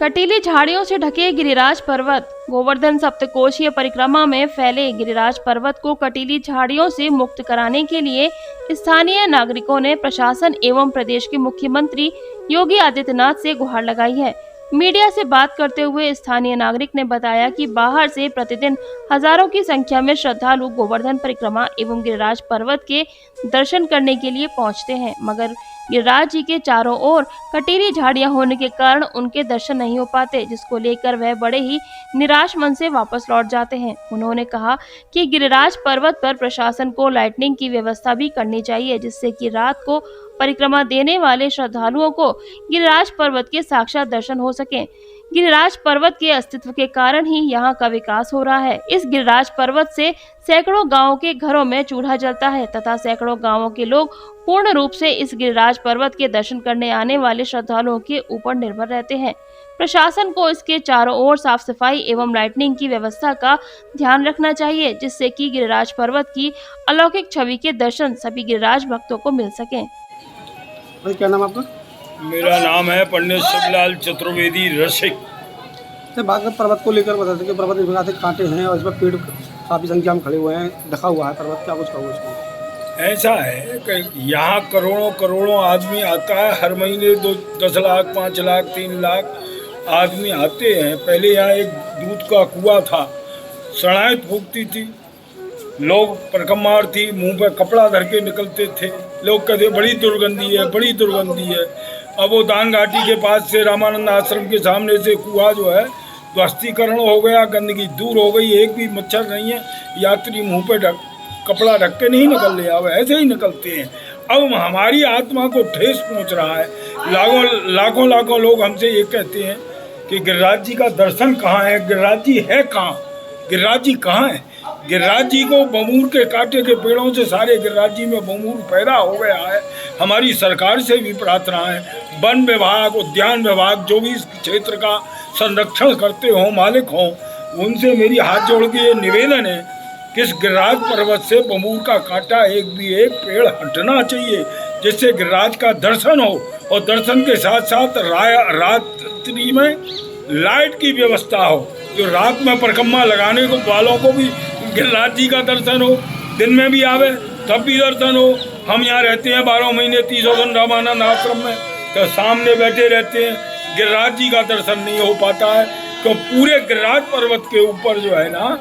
कटीली झाड़ियों से ढके गिरिराज पर्वत। गोवर्धन सप्तकोशीय परिक्रमा में फैले गिरिराज पर्वत को कटीली झाड़ियों से मुक्त कराने के लिए स्थानीय नागरिकों ने प्रशासन एवं प्रदेश के मुख्यमंत्री योगी आदित्यनाथ से गुहार लगाई है। मीडिया से बात करते हुए स्थानीय नागरिक ने बताया कि बाहर से प्रतिदिन हजारों की संख्या में श्रद्धालु गोवर्धन परिक्रमा एवं गिरिराज पर्वत के दर्शन करने के लिए पहुंचते हैं, मगर गिरिराज जी के चारों ओर कटीली झाड़ियां होने के कारण उनके दर्शन नहीं हो पाते, जिसको लेकर वह बड़े ही निराश मन से वापस लौट जाते हैं। उन्होंने कहा कि गिरिराज पर्वत पर प्रशासन को लाइटनिंग की व्यवस्था भी करनी चाहिए, जिससे कि रात को परिक्रमा देने वाले श्रद्धालुओं को गिरिराज पर्वत के साक्षात दर्शन हो सके। गिरिराज पर्वत के अस्तित्व के कारण ही यहाँ का विकास हो रहा है। इस गिरिराज पर्वत से सैकड़ों गांवों के घरों में चूल्हा जलता है तथा सैकड़ों गांवों के लोग पूर्ण रूप से इस गिरिराज पर्वत के दर्शन करने आने वाले श्रद्धालुओं के ऊपर निर्भर रहते हैं। प्रशासन को इसके चारों ओर साफ सफाई एवं लाइटनिंग की व्यवस्था का ध्यान रखना चाहिए, जिससे कि गिरिराज पर्वत की अलौकिक छवि के दर्शन सभी गिरिराज भक्तों को मिल सके। क्या नाम आपका? मेरा नाम है पंडित शिवलाल चतुर्वेदी रसिक। बागरत पर्वत को लेकर बताते कि पर्वत विभाग से कांटे हैं और इस पर पेड़ काफ़ी संख्या में खड़े हुए हैं, ढका हुआ है पर्वत, क्या कुछ कहोगे इसमें? ऐसा है कि यहाँ करोड़ों आदमी आता है हर महीने। 10 लाख 5 लाख 3 लाख आदमी आते हैं। पहले यहाँ एक दूध का कुआं था, सड़ाएं फूकती थी, लोग परिक्रमार्थी मुंह पे कपड़ा धर के निकलते थे। लोग कहते बड़ी दुर्गंधी है, बड़ी दुर्गंधी है। अब वो दान घाटी के पास से रामानंद आश्रम के सामने से कुआं जो है ध्वस्तीकरण हो गया, गंदगी दूर हो गई, एक भी मच्छर नहीं है। यात्री मुंह पे कपड़ा ढक के नहीं निकल रहे, अब ऐसे ही निकलते हैं। अब हमारी आत्मा को ठेस पहुंच रहा है। लाखों लोग हमसे ये कहते हैं कि गिरिराज जी का दर्शन कहाँ है, गिरिराज जी है कहाँ, गिरिराज जी कहाँ है। गिरिराज जी को बमूर के कांटे के पेड़ों से सारे गिरिराज जी में बमूर पैदा हो गया है। हमारी सरकार से भी प्रार्थना है, वन विभाग, उद्यान विभाग, जो भी इस क्षेत्र का संरक्षण करते हो, मालिक हो, उनसे मेरी हाथ जोड़ के ये निवेदन है कि इस गिरिराज पर्वत से बमूर का कांटा एक पेड़ हटना चाहिए, जिससे गिरिराज का दर्शन हो और दर्शन के साथ साथ रात्रि में लाइट की व्यवस्था हो, जो रात में परिक्रमा लगाने को वालों को भी गिरिराज जी का दर्शन हो, दिन में भी आवे तब भी दर्शन हो। हम यहाँ रहते हैं 12 महीने 30 दिन रामानंद आश्रम में, तो सामने बैठे रहते हैं, गिरिराज जी का दर्शन नहीं हो पाता है। तो पूरे गिरिराज पर्वत के ऊपर जो है ना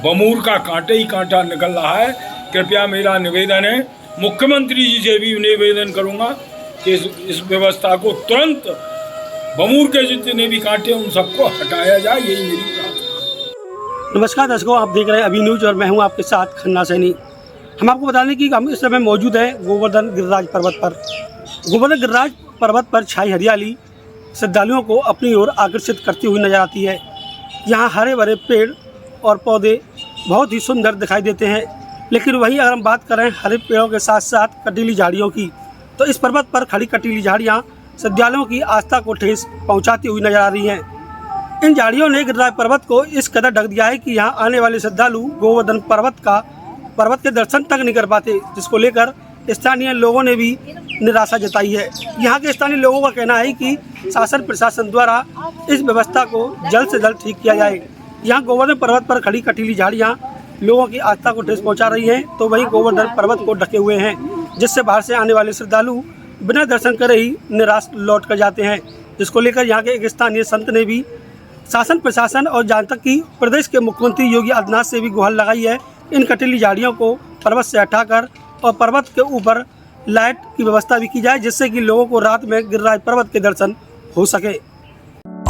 बमूर का कांटे ही कांटा निकल रहा है। कृपया मेरा निवेदन है, मुख्यमंत्री जी से भी निवेदन करूँगा कि इस व्यवस्था को तुरंत बमूर के जितने भी कांटे उन सबको हटाया जाए, यही मेरी प्रार्थना। नमस्कार दर्शकों, आप देख रहे हैं अभी न्यूज और मैं हूं आपके साथ खन्ना सैनी। हम आपको बता दें कि हम इस समय मौजूद हैं गोवर्धन गिरिराज पर्वत पर। गोवर्धन गिरिराज पर्वत पर छाई हरियाली श्रद्धालुओं को अपनी ओर आकर्षित करती हुई नजर आती है। यहाँ हरे भरे पेड़ और पौधे बहुत ही सुंदर दिखाई देते हैं, लेकिन वहीं अगर हम बात करें हरे पेड़ों के साथ साथ कटीली झाड़ियों की, तो इस पर्वत पर खड़ी कटीली झाड़ियाँ श्रद्धालुओं की आस्था को ठेस पहुँचाती हुई नजर आ रही हैं। इन झाड़ियों ने गिरिराज पर्वत को इस कदर ढक दिया है कि यहाँ आने वाले श्रद्धालु गोवर्धन पर्वत के दर्शन तक नहीं कर पाते, जिसको लेकर स्थानीय लोगों ने भी निराशा जताई है। यहाँ के स्थानीय लोगों का कहना है कि शासन प्रशासन द्वारा इस व्यवस्था को जल्द से जल्द ठीक किया जाए। यहाँ गोवर्धन पर्वत पर खड़ी कटीली झाड़ियाँ लोगों की आस्था को ठेस पहुँचा रही हैं, तो वहीं गोवर्धन पर्वत को ढके हुए हैं, जिससे बाहर से आने वाले श्रद्धालु बिना दर्शन करे ही निराश लौट कर जाते हैं। जिसको लेकर यहाँ के एक स्थानीय संत ने भी शासन प्रशासन और जहाँ तक कि प्रदेश के मुख्यमंत्री योगी आदित्यनाथ से भी गुहार लगाई है, इन कटीली झाड़ियों को पर्वत से हटाकर और पर्वत के ऊपर लाइट की व्यवस्था भी की जाए, जिससे कि लोगों को रात में गिरिराज पर्वत के दर्शन हो सके।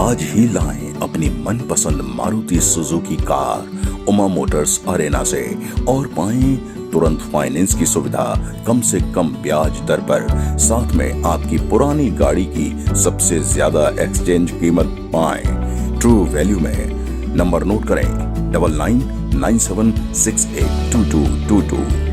आज ही लाएं अपनी मनपसंद Maruti Suzuki car Uma Motors Arena से और पाएं तुरंत फाइनेंस की सुविधा कम से कम ब्याज दर पर। साथ में आपकी पुरानी गाड़ी की सबसे ज्यादा एक्सचेंज कीमत पाएं ट्रू वैल्यू में। नंबर नोट करें 9997682222।